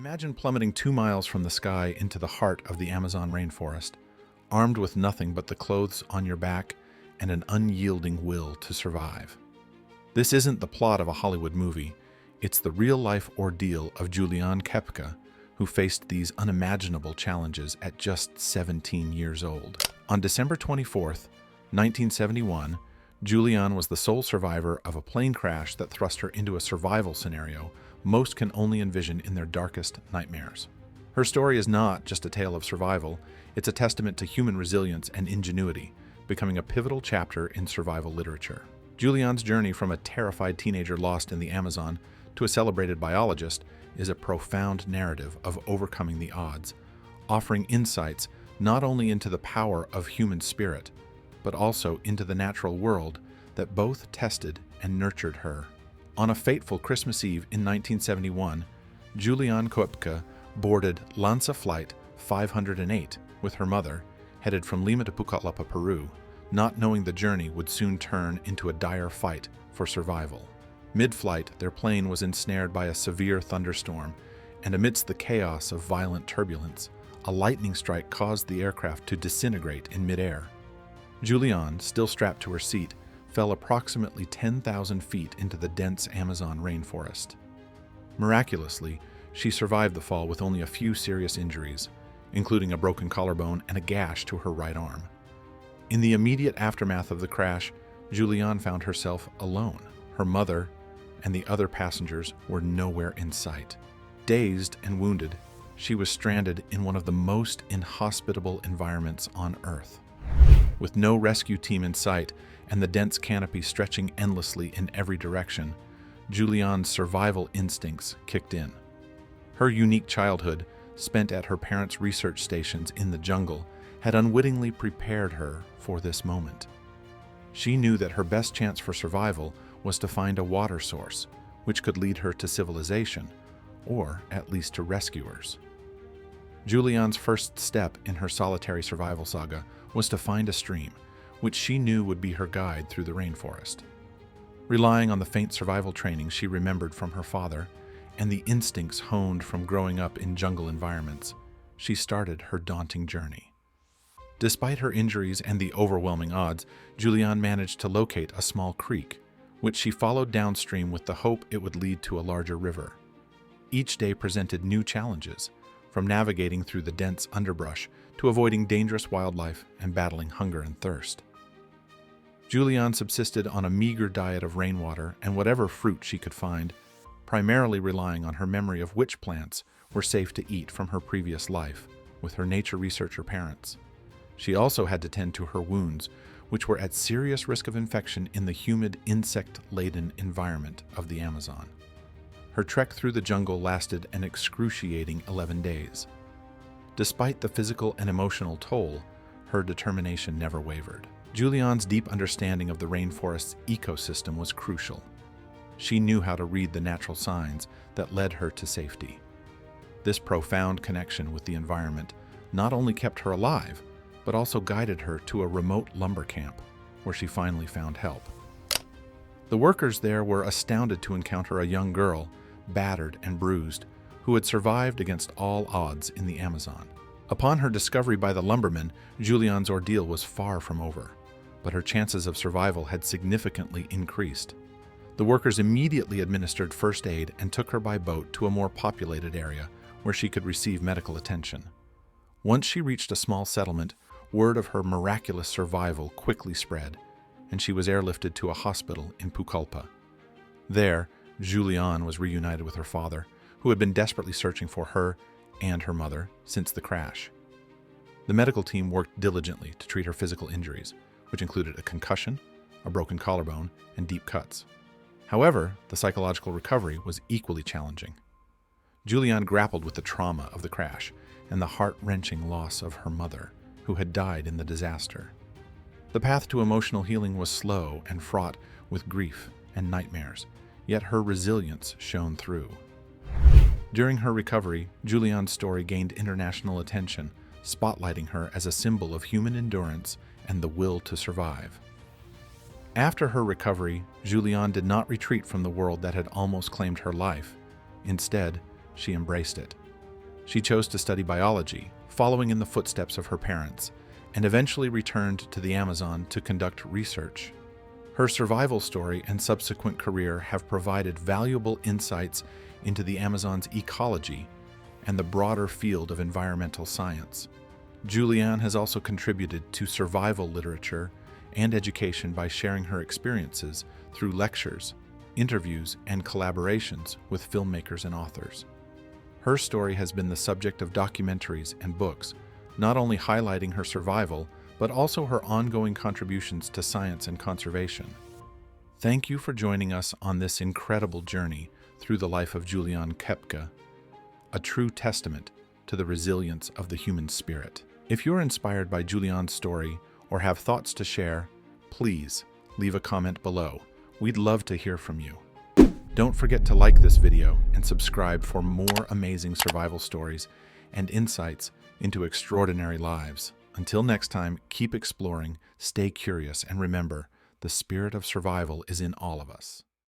Imagine plummeting 2 miles from the sky into the heart of the Amazon rainforest, armed with nothing but the clothes on your back and an unyielding will to survive. This isn't the plot of a Hollywood movie, it's the real-life ordeal of Juliane Koepcke, who faced these unimaginable challenges at just 17 years old. On December 24th, 1971, Juliane was the sole survivor of a plane crash that thrust her into a survival scenario most can only envision in their darkest nightmares. Her story is not just a tale of survival, it's a testament to human resilience and ingenuity, becoming a pivotal chapter in survival literature. Juliane's journey from a terrified teenager lost in the Amazon to a celebrated biologist is a profound narrative of overcoming the odds, offering insights not only into the power of human spirit, but also into the natural world that both tested and nurtured her. On a fateful Christmas Eve in 1971, Juliane Koepcke boarded Lanza Flight 508 with her mother, headed from Lima to Pucallpa, Peru, not knowing the journey would soon turn into a dire fight for survival. Mid-flight, their plane was ensnared by a severe thunderstorm, and amidst the chaos of violent turbulence, a lightning strike caused the aircraft to disintegrate in midair. Juliane, still strapped to her seat, fell approximately 10,000 feet into the dense Amazon rainforest. Miraculously, she survived the fall with only a few serious injuries, including a broken collarbone and a gash to her right arm. In the immediate aftermath of the crash, Juliane found herself alone. Her mother and the other passengers were nowhere in sight. Dazed and wounded, she was stranded in one of the most inhospitable environments on Earth. With no rescue team in sight and the dense canopy stretching endlessly in every direction, Juliane's survival instincts kicked in. Her unique childhood, spent at her parents' research stations in the jungle, had unwittingly prepared her for this moment. She knew that her best chance for survival was to find a water source, which could lead her to civilization, or at least to rescuers. Juliane's first step in her solitary survival saga was to find a stream, which she knew would be her guide through the rainforest. Relying on the faint survival training she remembered from her father and the instincts honed from growing up in jungle environments, she started her daunting journey. Despite her injuries and the overwhelming odds, Juliane managed to locate a small creek, which she followed downstream with the hope it would lead to a larger river. Each day presented new challenges, from navigating through the dense underbrush to avoiding dangerous wildlife and battling hunger and thirst. Juliane subsisted on a meager diet of rainwater and whatever fruit she could find, primarily relying on her memory of which plants were safe to eat from her previous life with her nature researcher parents. She also had to tend to her wounds, which were at serious risk of infection in the humid, insect-laden environment of the Amazon. Her trek through the jungle lasted an excruciating 11 days. Despite the physical and emotional toll, her determination never wavered. Juliane's deep understanding of the rainforest's ecosystem was crucial. She knew how to read the natural signs that led her to safety. This profound connection with the environment not only kept her alive, but also guided her to a remote lumber camp, where she finally found help. The workers there were astounded to encounter a young girl, battered and bruised, who had survived against all odds in the Amazon. Upon her discovery by the lumbermen, Juliane's ordeal was far from over, but her chances of survival had significantly increased. The workers immediately administered first aid and took her by boat to a more populated area where she could receive medical attention. Once she reached a small settlement, word of her miraculous survival quickly spread, and she was airlifted to a hospital in Pucallpa. There, Juliane was reunited with her father, who had been desperately searching for her and her mother since the crash. The medical team worked diligently to treat her physical injuries, which included a concussion, a broken collarbone, and deep cuts. However, the psychological recovery was equally challenging. Juliane grappled with the trauma of the crash and the heart-wrenching loss of her mother, who had died in the disaster. The path to emotional healing was slow and fraught with grief and nightmares, yet her resilience shone through. During her recovery, Juliane's story gained international attention, spotlighting her as a symbol of human endurance and the will to survive. After her recovery, Juliane did not retreat from the world that had almost claimed her life. Instead, she embraced it. She chose to study biology, following in the footsteps of her parents, and eventually returned to the Amazon to conduct research. Her survival story and subsequent career have provided valuable insights into the Amazon's ecology and the broader field of environmental science. Juliane has also contributed to survival literature and education by sharing her experiences through lectures, interviews, and collaborations with filmmakers and authors. Her story has been the subject of documentaries and books, not only highlighting her survival, but also her ongoing contributions to science and conservation. Thank you for joining us on this incredible journey through the life of Juliane Koepcke, a true testament to the resilience of the human spirit. If you're inspired by Juliane's story or have thoughts to share, please leave a comment below. We'd love to hear from you. Don't forget to like this video and subscribe for more amazing survival stories and insights into extraordinary lives. Until next time, keep exploring, stay curious, and remember, the spirit of survival is in all of us.